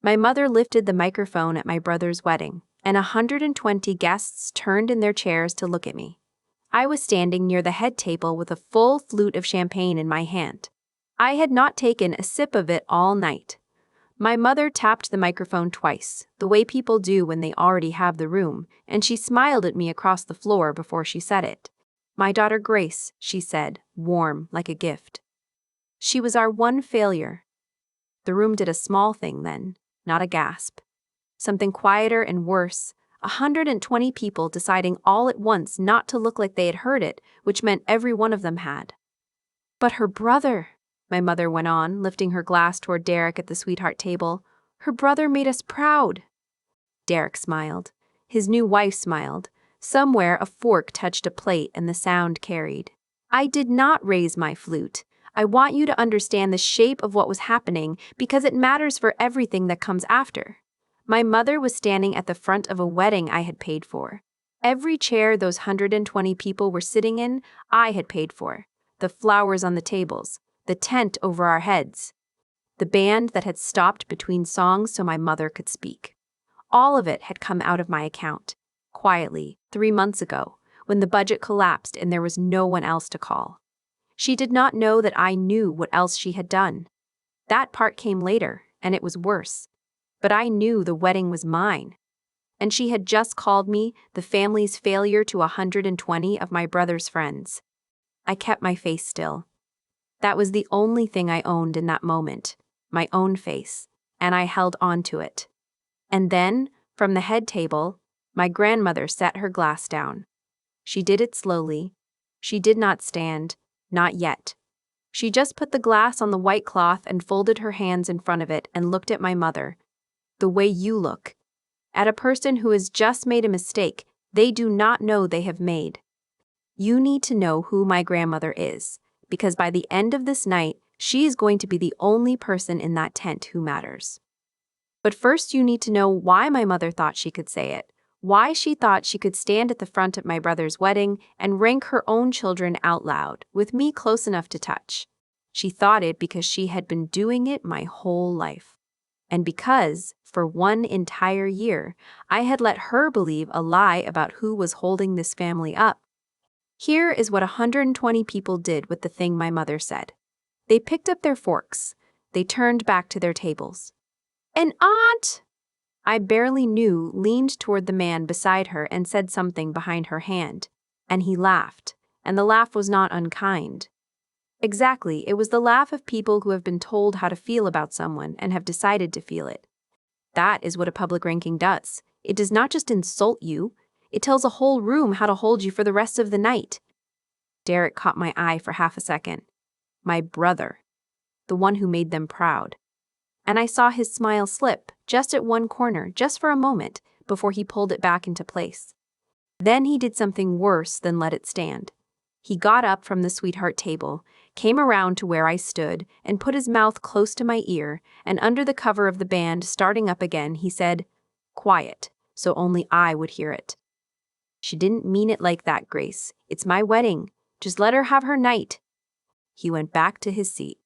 My mother lifted the microphone at my brother's wedding, and 120 guests turned in their chairs to look at me. I was standing near the head table with a full flute of champagne in my hand. I had not taken a sip of it all night. My mother tapped the microphone twice, the way people do when they already have the room, and she smiled at me across the floor before she said it. "My daughter Grace," she said, warm like a gift. She was our one failure. The room did a small thing then, not a gasp. Something quieter and worse, 120 people deciding all at once not to look like they had heard it, which meant every one of them had. "But her brother," my mother went on, lifting her glass toward Derek at the sweetheart table. "Her brother made us proud." Derek smiled. His new wife smiled. Somewhere a fork touched a plate and the sound carried. I did not raise my flute. I want you to understand the shape of what was happening because it matters for everything that comes after. My mother was standing at the front of a wedding I had paid for. Every chair those 120 people were sitting in, I had paid for. The flowers on the tables, the tent over our heads, the band that had stopped between songs so my mother could speak. All of it had come out of my account, quietly, 3 months ago, when the budget collapsed and there was no one else to call. She did not know that I knew what else she had done. That part came later, and it was worse. But I knew the wedding was mine. And she had just called me the family's failure to 120 of my brother's friends. I kept my face still. That was the only thing I owned in that moment, my own face, and I held on to it. And then, from the head table, my grandmother set her glass down. She did it slowly. She did not stand, not yet. She just put the glass on the white cloth and folded her hands in front of it and looked at my mother. The way you look. At a person who has just made a mistake they do not know they have made. You need to know who my grandmother is, because by the end of this night, she is going to be the only person in that tent who matters. But first you need to know why my mother thought she could say it, why she thought she could stand at the front at my brother's wedding and rank her own children out loud, with me close enough to touch. She thought it because she had been doing it my whole life. And because, for 1 entire year, I had let her believe a lie about who was holding this family up. Here is what 120 people did with the thing my mother said. They picked up their forks. They turned back to their tables. "An aunt," I barely knew, leaned toward the man beside her and said something behind her hand. And he laughed, and the laugh was not unkind. Exactly, it was the laugh of people who have been told how to feel about someone and have decided to feel it. That is what a public ranking does. It does not just insult you, it tells a whole room how to hold you for the rest of the night. Derek caught my eye for half a second. My brother. The one who made them proud. And I saw his smile slip, just at one corner, just for a moment, before he pulled it back into place. Then he did something worse than let it stand. He got up from the sweetheart table, came around to where I stood, and put his mouth close to my ear, and under the cover of the band starting up again, he said, "Quiet, so only I would hear it." "She didn't mean it like that, Grace. It's my wedding. Just let her have her night." He went back to his seat.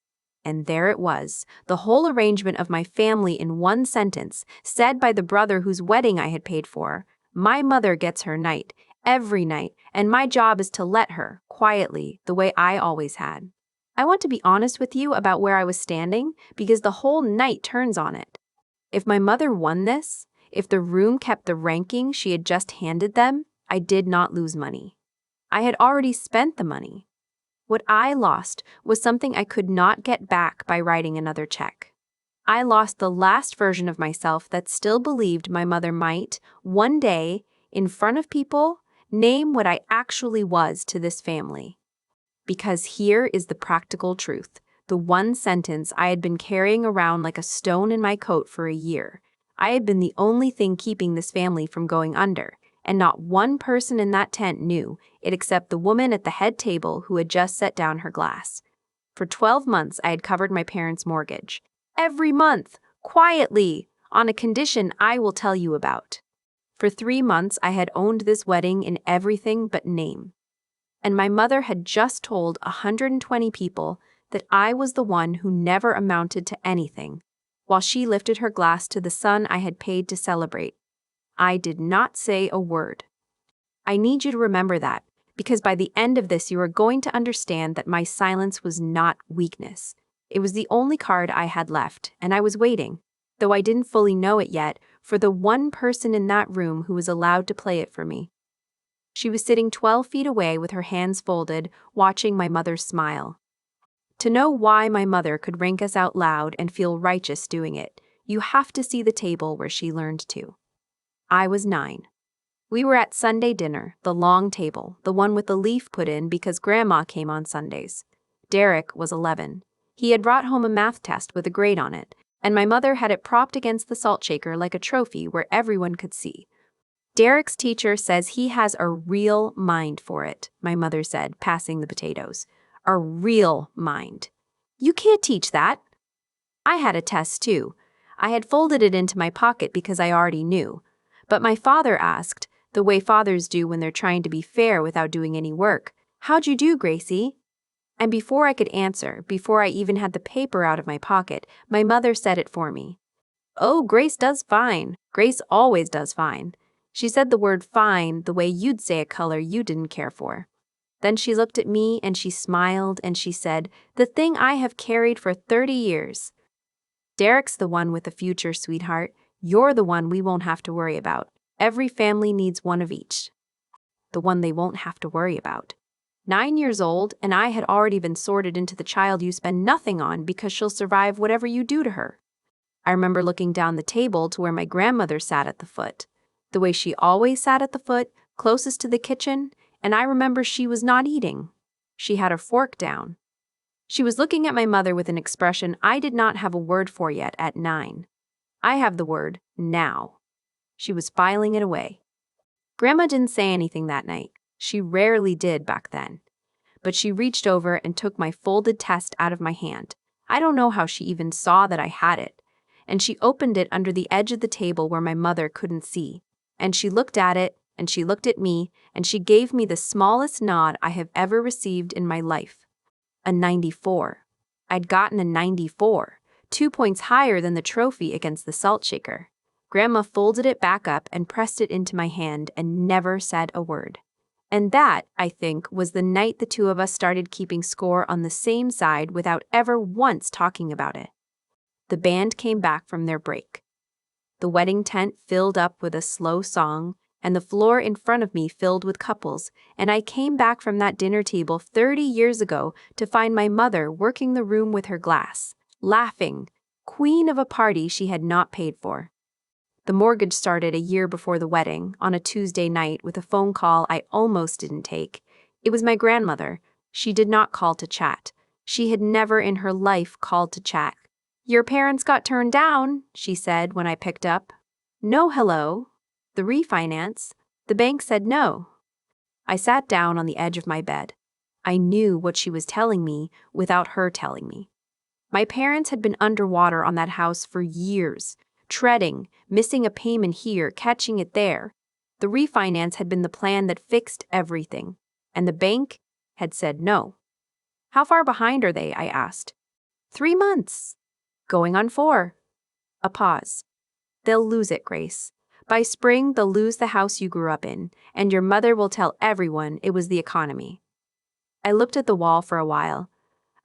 And there it was, the whole arrangement of my family in one sentence, said by the brother whose wedding I had paid for. My mother gets her night, every night, and my job is to let her, quietly, the way I always had. I want to be honest with you about where I was standing, because the whole night turns on it. If my mother won this, if the room kept the ranking she had just handed them, I did not lose money. I had already spent the money. What I lost was something I could not get back by writing another check. I lost the last version of myself that still believed my mother might, one day, in front of people, name what I actually was to this family. Because here is the practical truth, the one sentence I had been carrying around like a stone in my coat for a year. I had been the only thing keeping this family from going under, and not one person in that tent knew it except the woman at the head table who had just set down her glass. For 12 months, I had covered my parents' mortgage. Every month, quietly, on a condition I will tell you about. For 3 months, I had owned this wedding in everything but name. And my mother had just told 120 people that I was the one who never amounted to anything. while she lifted her glass to the son I had paid to celebrate. I did not say a word. I need you to remember that, because by the end of this you are going to understand that my silence was not weakness. It was the only card I had left, and I was waiting, though I didn't fully know it yet, for the one person in that room who was allowed to play it for me. She was sitting 12 feet away with her hands folded, watching my mother smile. To know why my mother could rank us out loud and feel righteous doing it, you have to see the table where she learned to. I was 9. We were at Sunday dinner, the long table, the one with the leaf put in because Grandma came on Sundays. Derek was 11. He had brought home a math test with a grade on it, and my mother had it propped against the salt shaker like a trophy where everyone could see. Derek's teacher says he has a real mind for it, my mother said, passing the potatoes. A real mind. You can't teach that. I had a test too. I had folded it into my pocket because I already knew. But my father asked, the way fathers do when they're trying to be fair without doing any work, "How'd you do, Gracie?" And before I could answer, before I even had the paper out of my pocket, my mother said it for me. "Oh, Grace does fine. Grace always does fine." She said the word fine the way you'd say a color you didn't care for. Then she looked at me and she smiled and she said, "The thing I have carried for 30 years. Derek's the one with the future, sweetheart. You're the one we won't have to worry about. Every family needs one of each." The one they won't have to worry about. 9 years old, and I had already been sorted into the child you spend nothing on because she'll survive whatever you do to her. I remember looking down the table to where my grandmother sat at the foot, the way she always sat at the foot, closest to the kitchen, and I remember she was not eating. She had her fork down. She was looking at my mother with an expression I did not have a word for yet at 9. I have the word now. She was filing it away. Grandma didn't say anything that night. She rarely did back then. But she reached over and took my folded test out of my hand. I don't know how she even saw that I had it. And she opened it under the edge of the table where my mother couldn't see. And she looked at it, and she looked at me, and she gave me the smallest nod I have ever received in my life. A 94. I'd gotten a 94, 2 points higher than the trophy against the salt shaker. Grandma folded it back up and pressed it into my hand and never said a word. And that, I think, was the night the two of us started keeping score on the same side without ever once talking about it. The band came back from their break. The wedding tent filled up with a slow song, and the floor in front of me filled with couples, and I came back from that dinner table 30 years ago to find my mother working the room with her glass, laughing, queen of a party she had not paid for. The mortgage started a year before the wedding, on a Tuesday night with a phone call I almost didn't take. It was my grandmother. She did not call to chat. She had never in her life called to chat. "Your parents got turned down," she said when I picked up. "No hello. The refinance. The bank said no." I sat down on the edge of my bed. I knew what she was telling me without her telling me. My parents had been underwater on that house for years, treading, missing a payment here, catching it there. The refinance had been the plan that fixed everything, and the bank had said no. "How far behind are they?" I asked. 3 months. Going on 4. A pause. "They'll lose it, Grace. By spring, they'll lose the house you grew up in, and your mother will tell everyone it was the economy." I looked at the wall for a while.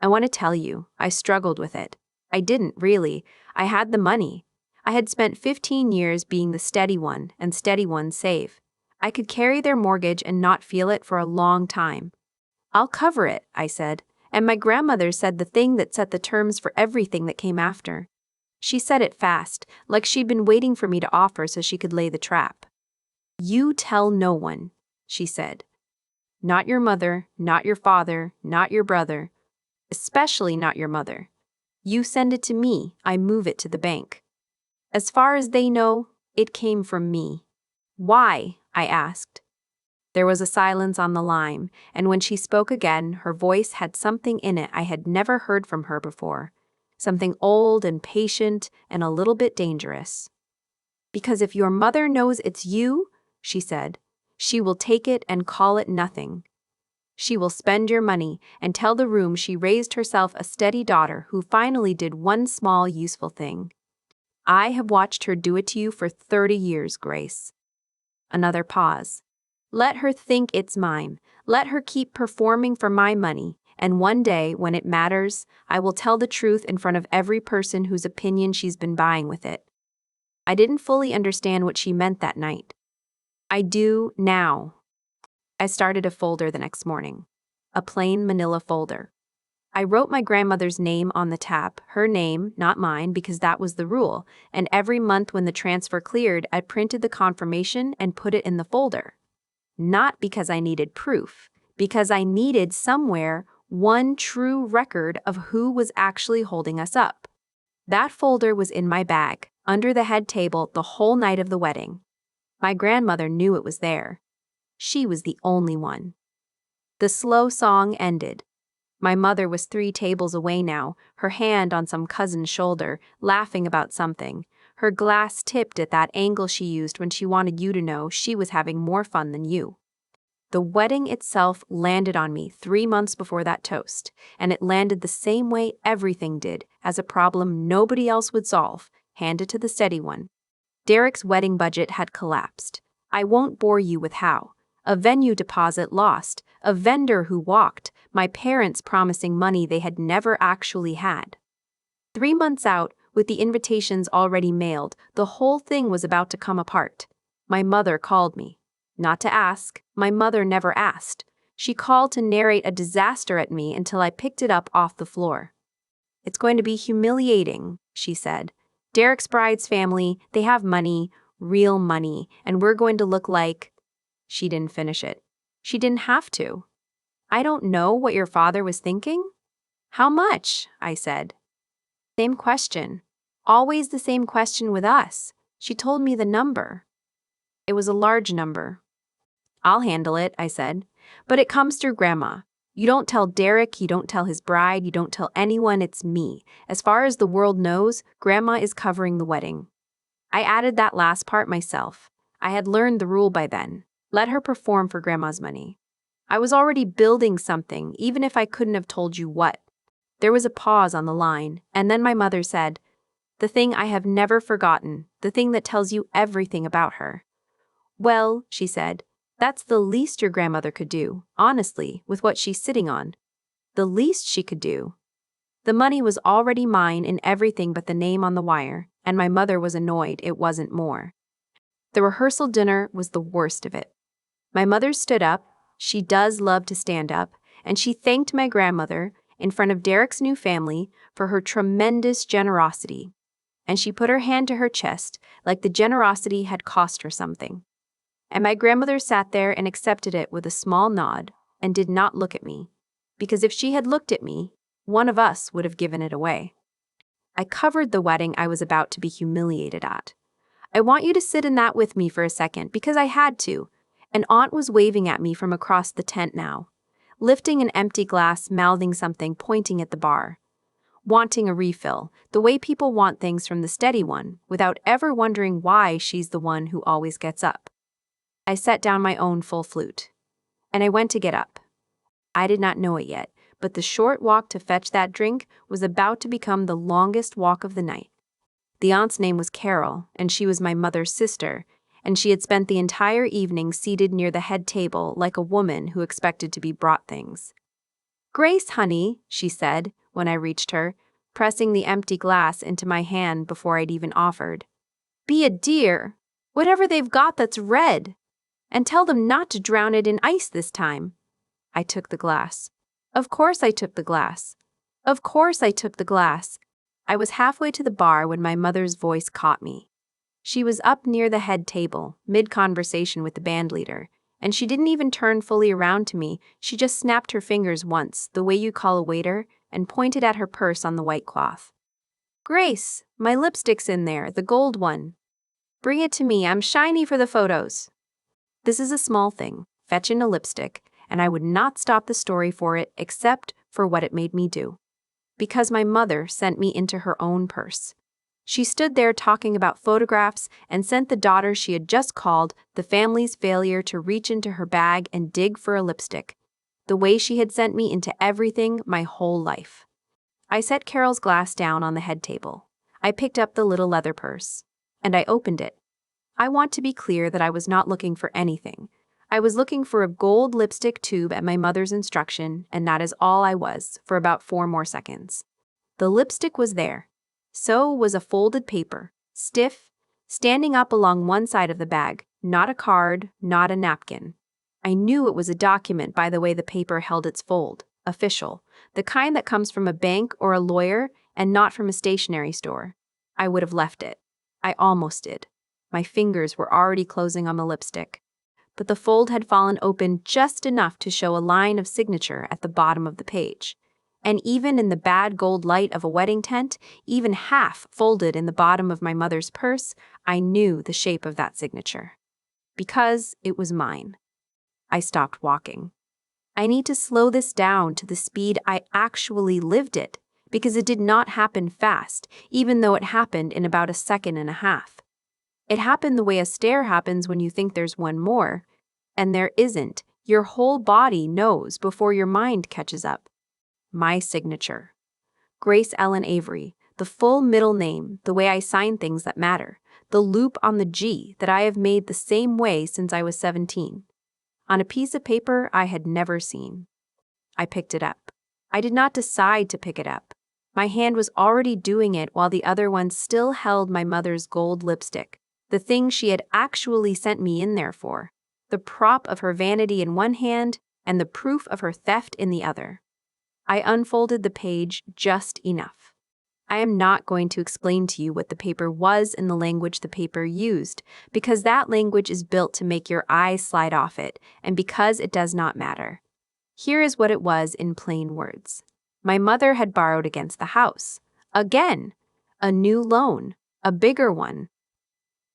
I want to tell you, I struggled with it. I didn't, really. I had the money. I had spent 15 years being the steady one, and steady ones save. I could carry their mortgage and not feel it for a long time. "I'll cover it," I said, and my grandmother said the thing that set the terms for everything that came after. She said it fast, like she'd been waiting for me to offer so she could lay the trap. "You tell no one," she said. "Not your mother, not your father, not your brother. Especially not your mother. You send it to me, I move it to the bank. As far as they know, it came from me." "Why?" I asked. There was a silence on the line, and when she spoke again, her voice had something in it I had never heard from her before. Something old and patient and a little bit dangerous. "Because if your mother knows it's you," she said, "she will take it and call it nothing. She will spend your money and tell the room she raised herself a steady daughter who finally did one small useful thing. I have watched her do it to you for 30 years, Grace. Another pause. Let her think it's mine. Let her keep performing for my money. And one day, when it matters, I will tell the truth in front of every person whose opinion she's been buying with it. I didn't fully understand what she meant that night. I do now. I started a folder the next morning. A plain manila folder. I wrote my grandmother's name on the tab, her name, not mine, because that was the rule, and every month when the transfer cleared, I printed the confirmation and put it in the folder. Not because I needed proof, because I needed somewhere one true record of who was actually holding us up. That folder was in my bag, under the head table, the whole night of the wedding. My grandmother knew it was there. She was the only one. The slow song ended. My mother was 3 tables away now, her hand on some cousin's shoulder, laughing about something. Her glass tipped at that angle she used when she wanted you to know she was having more fun than you. The wedding itself landed on me 3 months before that toast, and it landed the same way everything did, as a problem nobody else would solve, handed to the steady one. Derek's wedding budget had collapsed. I won't bore you with how. A venue deposit lost, a vendor who walked, my parents promising money they had never actually had. 3 months out, with the invitations already mailed, the whole thing was about to come apart. My mother called me. Not to ask, my mother never asked. She called to narrate a disaster at me until I picked it up off the floor. It's going to be humiliating, she said. Derek's bride's family, they have money, real money, and we're going to look like… She didn't finish it. She didn't have to. I don't know what your father was thinking? How much? I said. Same question. Always the same question with us. She told me the number. It was a large number. I'll handle it, I said. But it comes through Grandma. You don't tell Derek, you don't tell his bride, you don't tell anyone, it's me. As far as the world knows, Grandma is covering the wedding. I added that last part myself. I had learned the rule by then. Let her perform for Grandma's money. I was already building something, even if I couldn't have told you what. There was a pause on the line, and then my mother said, the thing I have never forgotten, the thing that tells you everything about her. Well, she said, that's the least your grandmother could do, honestly, with what she's sitting on. The least she could do. The money was already mine in everything but the name on the wire, and my mother was annoyed it wasn't more. The rehearsal dinner was the worst of it. My mother stood up, she does love to stand up, and she thanked my grandmother, in front of Derek's new family, for her tremendous generosity. And she put her hand to her chest, like the generosity had cost her something. And my grandmother sat there and accepted it with a small nod, and did not look at me, because if she had looked at me, one of us would have given it away. I covered the wedding I was about to be humiliated at. I want you to sit in that with me for a second, because I had to. An aunt was waving at me from across the tent now, lifting an empty glass, mouthing something, pointing at the bar. Wanting a refill, the way people want things from the steady one, without ever wondering why she's the one who always gets up. I set down my own full flute, and I went to get up. I did not know it yet, but the short walk to fetch that drink was about to become the longest walk of the night. The aunt's name was Carol, and she was my mother's sister, and she had spent the entire evening seated near the head table like a woman who expected to be brought things. Grace, honey, she said, when I reached her, pressing the empty glass into my hand before I'd even offered. Be a dear, whatever they've got that's red, and tell them not to drown it in ice this time. I took the glass. Of course I took the glass. Of course I took the glass. I was halfway to the bar when my mother's voice caught me. She was up near the head table, mid-conversation with the bandleader, and she didn't even turn fully around to me. She just snapped her fingers once, the way you call a waiter, and pointed at her purse on the white cloth. Grace, my lipstick's in there, the gold one. Bring it to me, I'm shiny for the photos. This is a small thing, fetching a lipstick, and I would not stop the story for it except for what it made me do. Because my mother sent me into her own purse. She stood there talking about photographs and sent the daughter she had just called the family's failure to reach into her bag and dig for a lipstick, the way she had sent me into everything my whole life. I set Carol's glass down on the head table. I picked up the little leather purse, and I opened it. I want to be clear that I was not looking for anything. I was looking for a gold lipstick tube at my mother's instruction, and that is all I was, for about 4 more seconds. The lipstick was there. So was a folded paper, stiff, standing up along one side of the bag, not a card, not a napkin. I knew it was a document by the way the paper held its fold, official, the kind that comes from a bank or a lawyer and not from a stationery store. I would have left it. I almost did. My fingers were already closing on the lipstick, but the fold had fallen open just enough to show a line of signature at the bottom of the page. And even in the bad gold light of a wedding tent, even half folded in the bottom of my mother's purse, I knew the shape of that signature. Because it was mine. I stopped walking. I need to slow this down to the speed I actually lived it, because it did not happen fast, even though it happened in about a second and a half. It happened the way a stare happens when you think there's one more, and there isn't. Your whole body knows before your mind catches up. My signature. Grace Ellen Avery, the full middle name, the way I sign things that matter, the loop on the G that I have made the same way since I was 17. On a piece of paper I had never seen. I picked it up. I did not decide to pick it up. My hand was already doing it while the other one still held my mother's gold lipstick, the thing she had actually sent me in there for, the prop of her vanity in one hand and the proof of her theft in the other. I unfolded the page just enough. I am not going to explain to you what the paper was in the language the paper used, because that language is built to make your eyes slide off it, and because it does not matter. Here is what it was in plain words. My mother had borrowed against the house. Again, a new loan, a bigger one.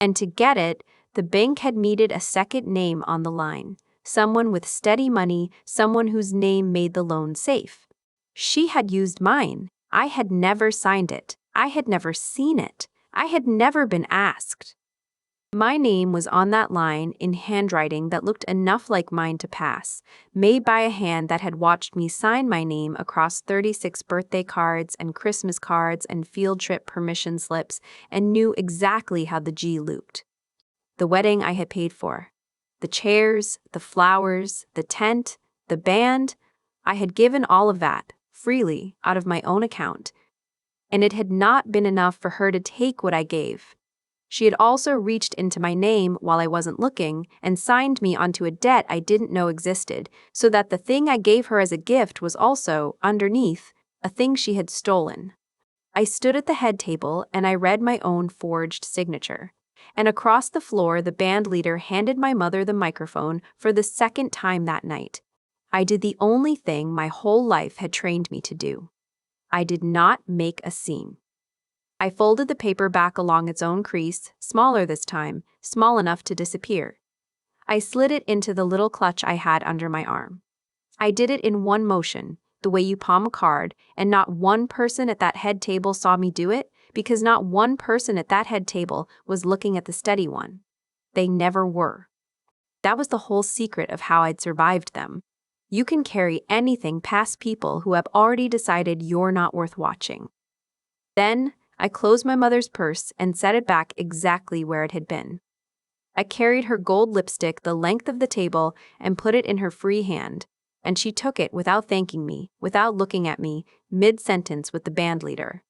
And to get it, the bank had needed a second name on the line, someone with steady money, someone whose name made the loan safe. She had used mine. I had never signed it. I had never seen it. I had never been asked. My name was on that line in handwriting that looked enough like mine to pass, made by a hand that had watched me sign my name across 36 birthday cards and Christmas cards and field trip permission slips and knew exactly how the G looped. The wedding I had paid for. The chairs, the flowers, the tent, the band. I had given all of that, freely, out of my own account. And it had not been enough for her to take what I gave. She had also reached into my name while I wasn't looking and signed me onto a debt I didn't know existed, so that the thing I gave her as a gift was also, underneath, a thing she had stolen. I stood at the head table and I read my own forged signature. And across the floor, the band leader handed my mother the microphone for the second time that night. I did the only thing my whole life had trained me to do. I did not make a scene. I folded the paper back along its own crease, smaller this time, small enough to disappear. I slid it into the little clutch I had under my arm. I did it in one motion, the way you palm a card, and not one person at that head table saw me do it, because not one person at that head table was looking at the steady one. They never were. That was the whole secret of how I'd survived them. You can carry anything past people who have already decided you're not worth watching. Then, I closed my mother's purse and set it back exactly where it had been. I carried her gold lipstick the length of the table and put it in her free hand, and she took it without thanking me, without looking at me, mid-sentence with the band leader.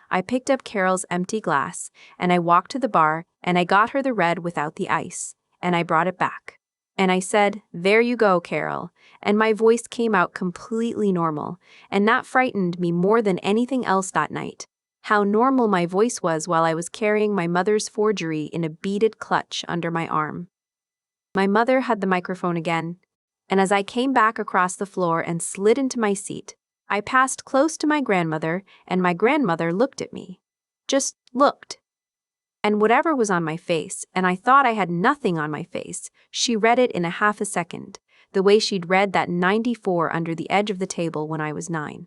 I picked up Carol's empty glass, and I walked to the bar, and I got her the red without the ice, and I brought it back. And I said, "There you go, Carol," and my voice came out completely normal, and that frightened me more than anything else that night. How normal my voice was while I was carrying my mother's forgery in a beaded clutch under my arm. My mother had the microphone again, and as I came back across the floor and slid into my seat, I passed close to my grandmother, and my grandmother looked at me. Just looked. And whatever was on my face, and I thought I had nothing on my face, she read it in a half a second, the way she'd read that 94 under the edge of the table when I was 9.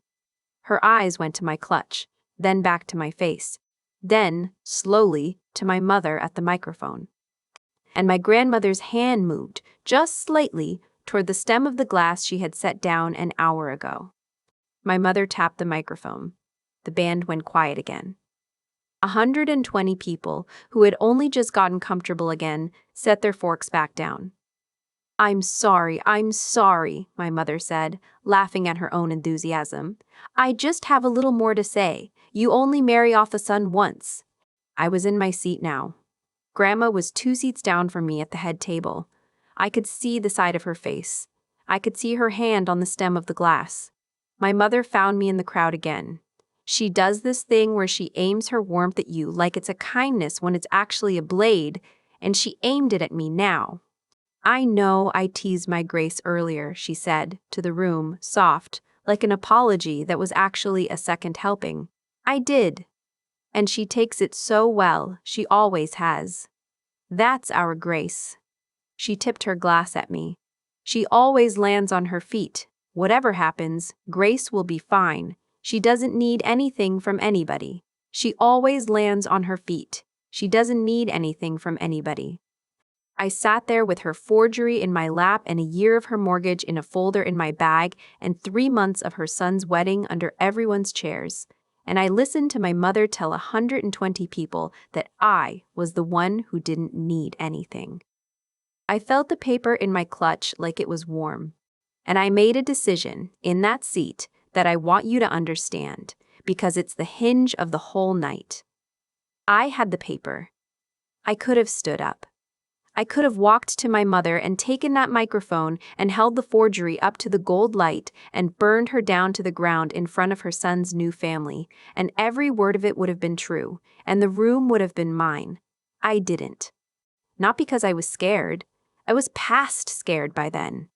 Her eyes went to my clutch, then back to my face, then, slowly, to my mother at the microphone. And my grandmother's hand moved, just slightly, toward the stem of the glass she had set down an hour ago. My mother tapped the microphone. The band went quiet again. 120 people, who had only just gotten comfortable again, set their forks back down. I'm sorry, my mother said, laughing at her own enthusiasm. I just have a little more to say. You only marry off a son once. I was in my seat now. Grandma was 2 seats down from me at the head table. I could see the side of her face. I could see her hand on the stem of the glass. My mother found me in the crowd again. She does this thing where she aims her warmth at you like it's a kindness when it's actually a blade, and she aimed it at me now. I know I teased my Grace earlier, she said, to the room, soft, like an apology that was actually a second helping. I did. And she takes it so well, she always has. That's our Grace. She tipped her glass at me. She always lands on her feet. Whatever happens, Grace will be fine. She doesn't need anything from anybody. She always lands on her feet. She doesn't need anything from anybody. I sat there with her forgery in my lap and a year of her mortgage in a folder in my bag and 3 months of her son's wedding under everyone's chairs. And I listened to my mother tell 120 people that I was the one who didn't need anything. I felt the paper in my clutch like it was warm. And I made a decision, in that seat, that I want you to understand, because it's the hinge of the whole night. I had the paper. I could have stood up. I could have walked to my mother and taken that microphone and held the forgery up to the gold light and burned her down to the ground in front of her son's new family, and every word of it would have been true, and the room would have been mine. I didn't. Not because I was scared. I was past scared by then.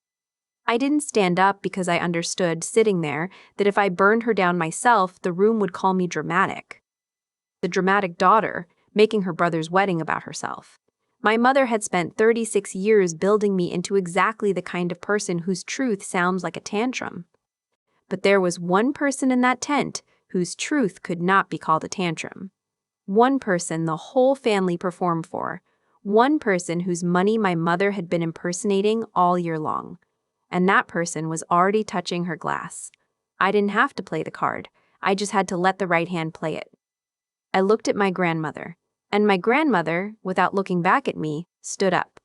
I didn't stand up because I understood, sitting there, that if I burned her down myself, the room would call me dramatic. The dramatic daughter, making her brother's wedding about herself. My mother had spent 36 years building me into exactly the kind of person whose truth sounds like a tantrum. But there was one person in that tent whose truth could not be called a tantrum. One person the whole family performed for. One person whose money my mother had been impersonating all year long. And that person was already touching her glass. I didn't have to play the card. I just had to let the right hand play it. I looked at my grandmother. And my grandmother, without looking back at me, stood up.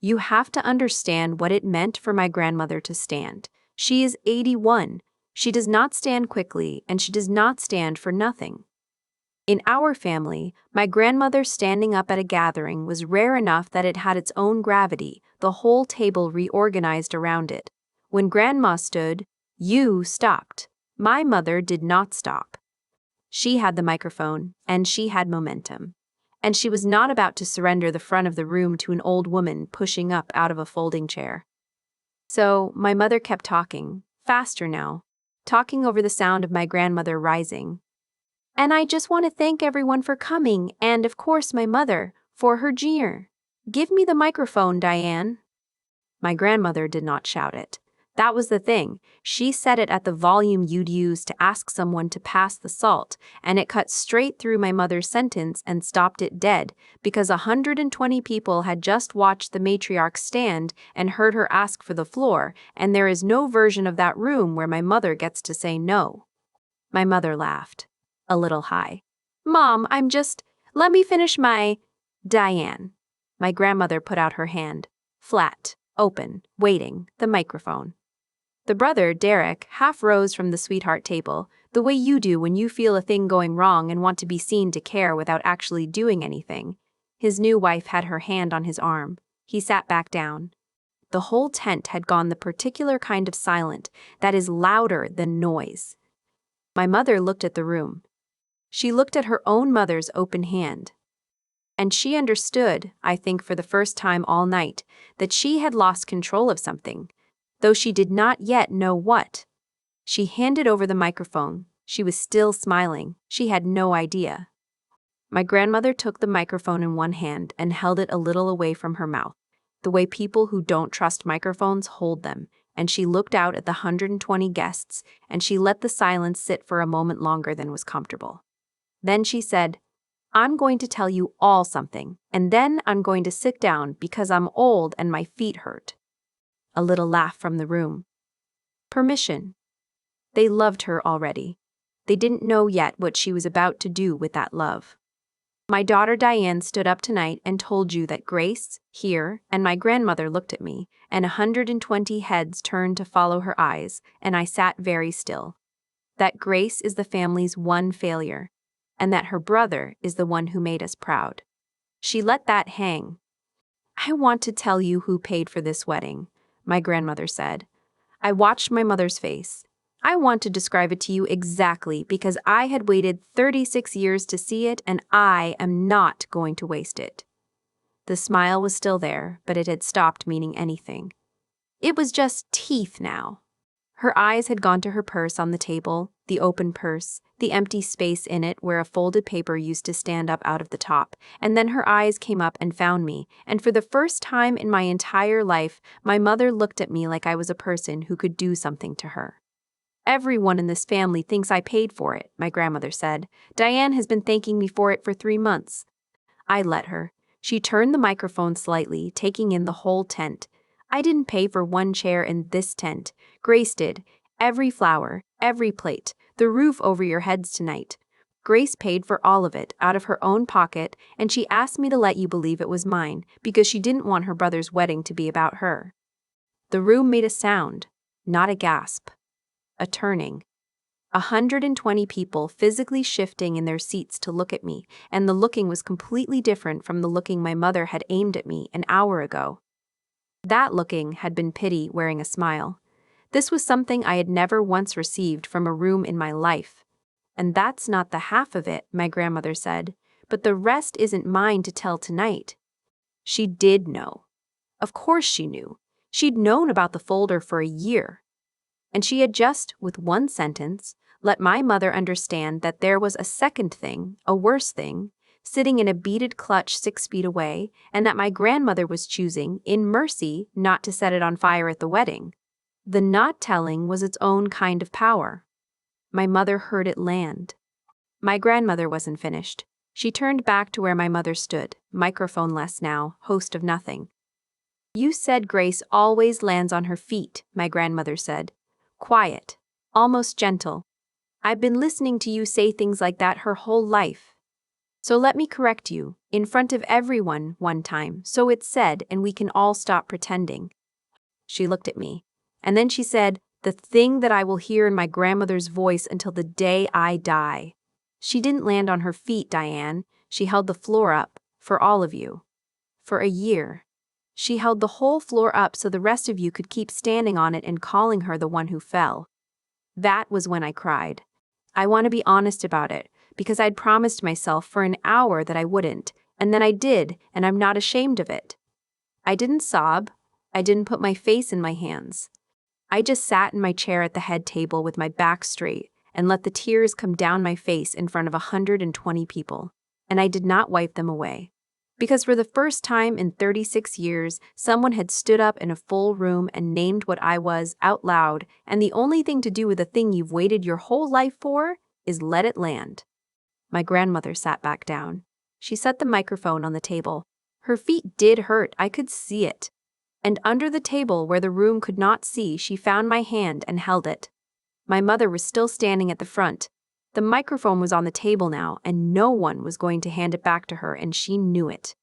You have to understand what it meant for my grandmother to stand. She is 81. She does not stand quickly, and she does not stand for nothing. In our family, my grandmother standing up at a gathering was rare enough that it had its own gravity, the whole table reorganized around it. When Grandma stood, you stopped. My mother did not stop. She had the microphone, and she had momentum. And she was not about to surrender the front of the room to an old woman pushing up out of a folding chair. So my mother kept talking, faster now, talking over the sound of my grandmother rising. And I just want to thank everyone for coming, and of course my mother, for her jeer. Give me the microphone, Diane. My grandmother did not shout it. That was the thing. She said it at the volume you'd use to ask someone to pass the salt, and it cut straight through my mother's sentence and stopped it dead, because 120 people had just watched the matriarch stand and heard her ask for the floor, and there is no version of that room where my mother gets to say no. My mother laughed, a little high. Mom, let me finish my… Diane. My grandmother put out her hand, flat, open, waiting, the microphone. The brother, Derek, half rose from the sweetheart table, the way you do when you feel a thing going wrong and want to be seen to care without actually doing anything. His new wife had her hand on his arm. He sat back down. The whole tent had gone the particular kind of silent that is louder than noise. My mother looked at the room. She looked at her own mother's open hand. And she understood, I think for the first time all night, that she had lost control of something, though she did not yet know what. She handed over the microphone. She was still smiling. She had no idea. My grandmother took the microphone in one hand and held it a little away from her mouth, the way people who don't trust microphones hold them, and she looked out at the 120 guests, and she let the silence sit for a moment longer than was comfortable. Then she said, I'm going to tell you all something, and then I'm going to sit down because I'm old and my feet hurt. A little laugh from the room. Permission. They loved her already. They didn't know yet what she was about to do with that love. My daughter Diane stood up tonight and told you that Grace, here, and my grandmother looked at me, and 120 heads turned to follow her eyes, and I sat very still. That Grace is the family's one failure, and that her brother is the one who made us proud. She let that hang. I want to tell you who paid for this wedding, my grandmother said. I watched my mother's face. I want to describe it to you exactly because I had waited 36 years to see it and I am not going to waste it. The smile was still there, but it had stopped meaning anything. It was just teeth now. Her eyes had gone to her purse on the table, the open purse, the empty space in it where a folded paper used to stand up out of the top, and then her eyes came up and found me, and for the first time in my entire life, my mother looked at me like I was a person who could do something to her. Everyone in this family thinks I paid for it, my grandmother said. Diane has been thanking me for it for 3 months. I let her. She turned the microphone slightly, taking in the whole tent. I didn't pay for one chair in this tent. Grace did. Every flower, every plate, the roof over your heads tonight. Grace paid for all of it out of her own pocket, and she asked me to let you believe it was mine because she didn't want her brother's wedding to be about her. The room made a sound, not a gasp. A turning. 120 people physically shifting in their seats to look at me, and the looking was completely different from the looking my mother had aimed at me an hour ago. That looking had been pity wearing a smile. This was something I had never once received from a room in my life. And that's not the half of it, my grandmother said, but the rest isn't mine to tell tonight. She did know. Of course she knew. She'd known about the folder for a year. And she had just, with one sentence, let my mother understand that there was a second thing, a worse thing, sitting in a beaded clutch 6 feet away, and that my grandmother was choosing, in mercy, not to set it on fire at the wedding. The not telling was its own kind of power. My mother heard it land. My grandmother wasn't finished. She turned back to where my mother stood, microphone-less now, host of nothing. You said Grace always lands on her feet, my grandmother said. Quiet, almost gentle. I've been listening to you say things like that her whole life. So let me correct you, in front of everyone, one time, so it's said and we can all stop pretending. She looked at me, and then she said, the thing that I will hear in my grandmother's voice until the day I die. She didn't land on her feet, Diane. She held the floor up, for all of you. For a year. She held the whole floor up so the rest of you could keep standing on it and calling her the one who fell. That was when I cried. I want to be honest about it, because I'd promised myself for an hour that I wouldn't, and then I did, and I'm not ashamed of it. I didn't sob. I didn't put my face in my hands. I just sat in my chair at the head table with my back straight and let the tears come down my face in front of 120 people, and I did not wipe them away. Because for the first time in 36 years, someone had stood up in a full room and named what I was out loud, and the only thing to do with the thing you've waited your whole life for is let it land. My grandmother sat back down. She set the microphone on the table. Her feet did hurt, I could see it. And under the table where the room could not see, she found my hand and held it. My mother was still standing at the front. The microphone was on the table now, and no one was going to hand it back to her, and she knew it.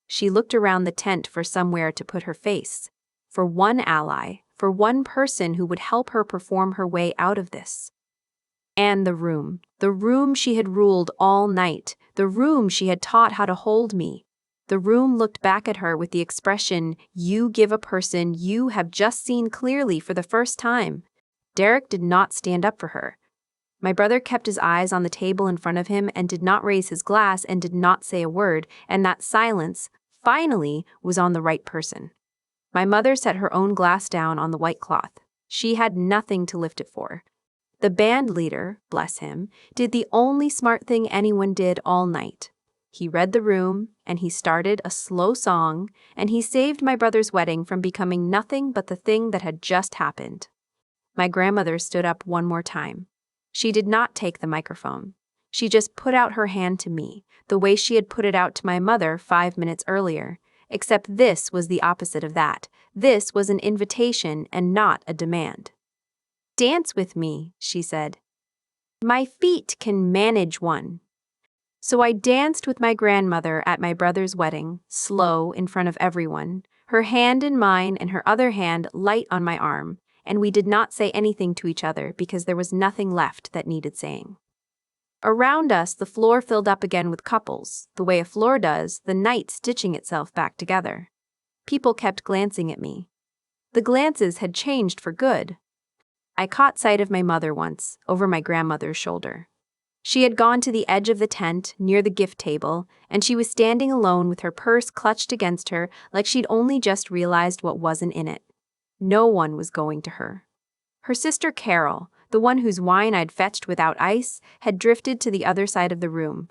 She looked around the tent for somewhere to put her face, for one ally, for one person who would help her perform her way out of this. And the room she had ruled all night, the room she had taught how to hold me. The room looked back at her with the expression, you give a person you have just seen clearly for the first time. Derek did not stand up for her. My brother kept his eyes on the table in front of him and did not raise his glass and did not say a word, and that silence, finally, was on the right person. My mother set her own glass down on the white cloth. She had nothing to lift it for. The band leader, bless him, did the only smart thing anyone did all night. He read the room, and he started a slow song, and he saved my brother's wedding from becoming nothing but the thing that had just happened. My grandmother stood up one more time. She did not take the microphone. She just put out her hand to me, the way she had put it out to my mother 5 minutes earlier, except this was the opposite of that. This was an invitation and not a demand. Dance with me, she said. My feet can manage one. So I danced with my grandmother at my brother's wedding, slow in front of everyone, her hand in mine and her other hand light on my arm, and we did not say anything to each other because there was nothing left that needed saying. Around us, the floor filled up again with couples, the way a floor does, the night stitching itself back together. People kept glancing at me. The glances had changed for good. I caught sight of my mother once, over my grandmother's shoulder. She had gone to the edge of the tent, near the gift table, and she was standing alone with her purse clutched against her like she'd only just realized what wasn't in it. No one was going to her. Her sister Carol, the one whose wine I'd fetched without ice, had drifted to the other side of the room.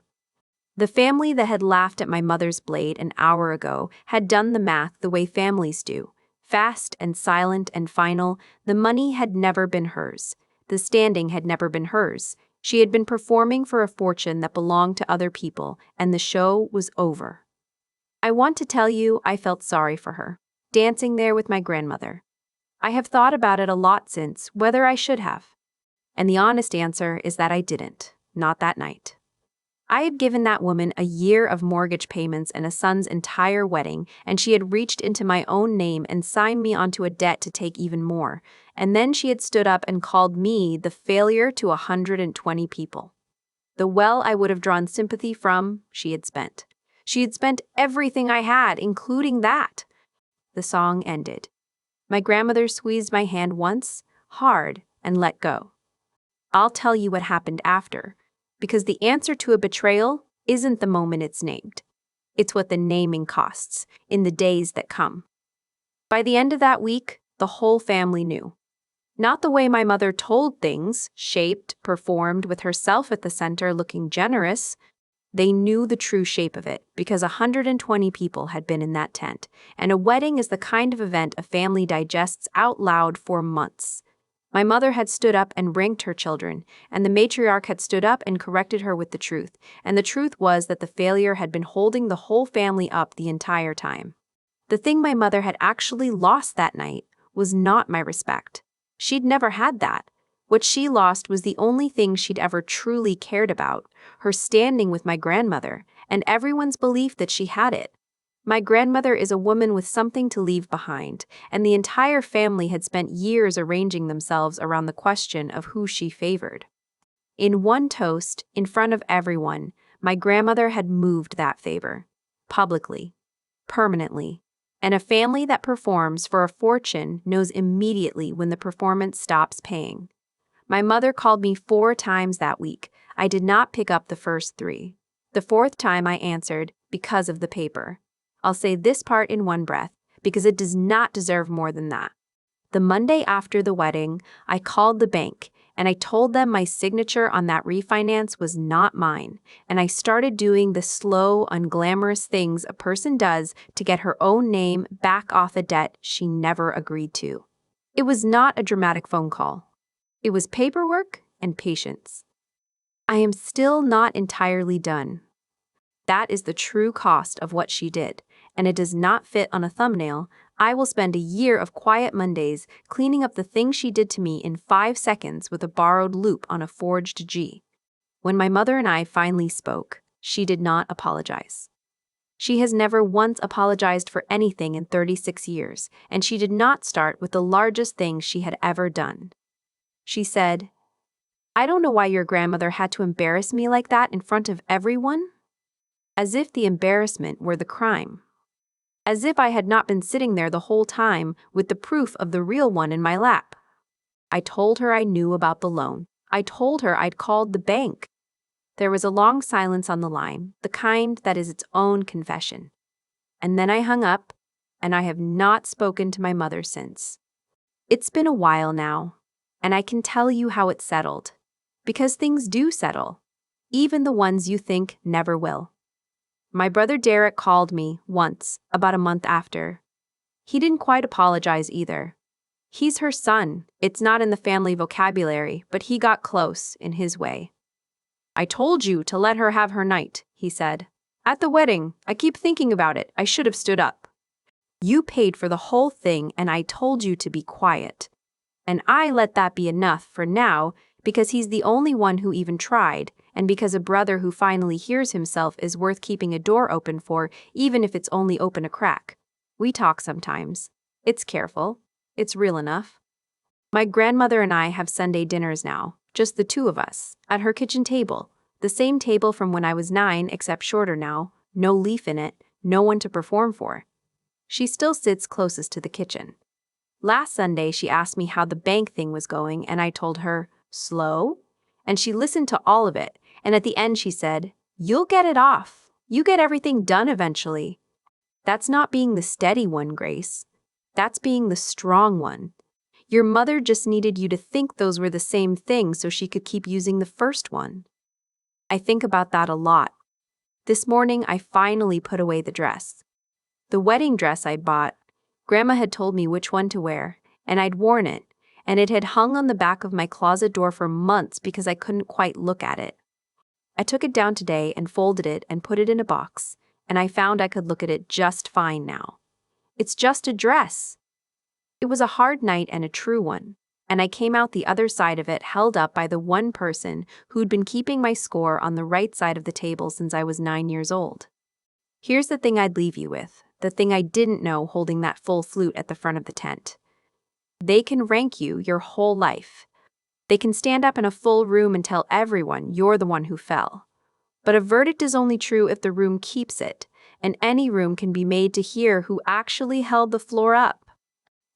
The family that had laughed at my mother's blade an hour ago had done the math the way families do. Fast and silent and final, the money had never been hers. The standing had never been hers. She had been performing for a fortune that belonged to other people, and the show was over. I want to tell you I felt sorry for her, dancing there with my grandmother. I have thought about it a lot since, whether I should have. And the honest answer is that I didn't, not that night. I had given that woman a year of mortgage payments and a son's entire wedding, and she had reached into my own name and signed me onto a debt to take even more. And then she had stood up and called me the failure to 120 people. The well I would have drawn sympathy from, she had spent. She had spent everything I had, including that. The song ended. My grandmother squeezed my hand once, hard, and let go. I'll tell you what happened after. Because the answer to a betrayal isn't the moment it's named. It's what the naming costs in the days that come. By the end of that week, the whole family knew. Not the way my mother told things, shaped, performed with herself at the center looking generous. They knew the true shape of it because 120 people had been in that tent, and a wedding is the kind of event a family digests out loud for months. My mother had stood up and ranked her children, and the matriarch had stood up and corrected her with the truth, and the truth was that the failure had been holding the whole family up the entire time. The thing my mother had actually lost that night was not my respect. She'd never had that. What she lost was the only thing she'd ever truly cared about, her standing with my grandmother, and everyone's belief that she had it. My grandmother is a woman with something to leave behind, and the entire family had spent years arranging themselves around the question of who she favored. In one toast, in front of everyone, my grandmother had moved that favor. Publicly. Permanently. And a family that performs for a fortune knows immediately when the performance stops paying. My mother called me 4 times that week. I did not pick up the first 3. The 4th time I answered, because of the paper. I'll say this part in one breath, because it does not deserve more than that. The Monday after the wedding, I called the bank, and I told them my signature on that refinance was not mine, and I started doing the slow, unglamorous things a person does to get her own name back off a debt she never agreed to. It was not a dramatic phone call. It was paperwork and patience. I am still not entirely done. That is the true cost of what she did, and it does not fit on a thumbnail. I will spend a year of quiet Mondays cleaning up the things she did to me in 5 seconds with a borrowed loop on a forged G. When my mother and I finally spoke, she did not apologize. She has never once apologized for anything in 36 years, and she did not start with the largest thing she had ever done. She said, "I don't know why your grandmother had to embarrass me like that in front of everyone." As if the embarrassment were the crime. As if I had not been sitting there the whole time with the proof of the real one in my lap. I told her I knew about the loan. I told her I'd called the bank. There was a long silence on the line, the kind that is its own confession. And then I hung up, and I have not spoken to my mother since. It's been a while now, and I can tell you how it settled. Because things do settle, even the ones you think never will. My brother Derek called me once, about a month after. He didn't quite apologize either. He's her son. It's not in the family vocabulary, but he got close in his way. "I told you to let her have her night," he said. "At the wedding, I keep thinking about it. I should have stood up. You paid for the whole thing, and I told you to be quiet. And I let that be enough for now, because he's the only one who even tried, and because a brother who finally hears himself is worth keeping a door open for, even if it's only open a crack. We talk sometimes. It's careful. It's real enough. My grandmother and I have Sunday dinners now, just the two of us, at her kitchen table. The same table from when I was 9, except shorter now, no leaf in it, no one to perform for. She still sits closest to the kitchen. Last Sunday, she asked me how the bank thing was going, and I told her, slow? And she listened to all of it, and at the end she said, you'll get it off. You get everything done eventually. That's not being the steady one, Grace. That's being the strong one. Your mother just needed you to think those were the same thing so she could keep using the first one. I think about that a lot. This morning, I finally put away the dress. The wedding dress I'd bought. Grandma had told me which one to wear, and I'd worn it, and it had hung on the back of my closet door for months because I couldn't quite look at it. I took it down today and folded it and put it in a box, and I found I could look at it just fine now. It's just a dress. It was a hard night and a true one, and I came out the other side of it held up by the one person who'd been keeping my score on the right side of the table since I was 9 years old. Here's the thing I'd leave you with, the thing I didn't know holding that full flute at the front of the tent. They can rank you your whole life. They can stand up in a full room and tell everyone you're the one who fell. But a verdict is only true if the room keeps it, and any room can be made to hear who actually held the floor up.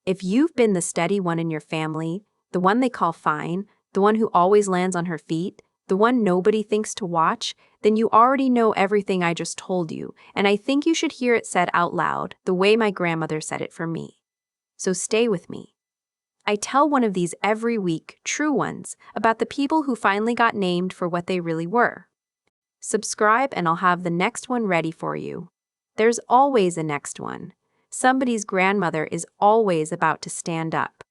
If you've been the steady one in your family, the one they call fine, the one who always lands on her feet, the one nobody thinks to watch, then you already know everything I just told you, and I think you should hear it said out loud the way my grandmother said it for me. So stay with me. I tell one of these every week, true ones, about the people who finally got named for what they really were. Subscribe and I'll have the next one ready for you. There's always a next one. Somebody's grandmother is always about to stand up.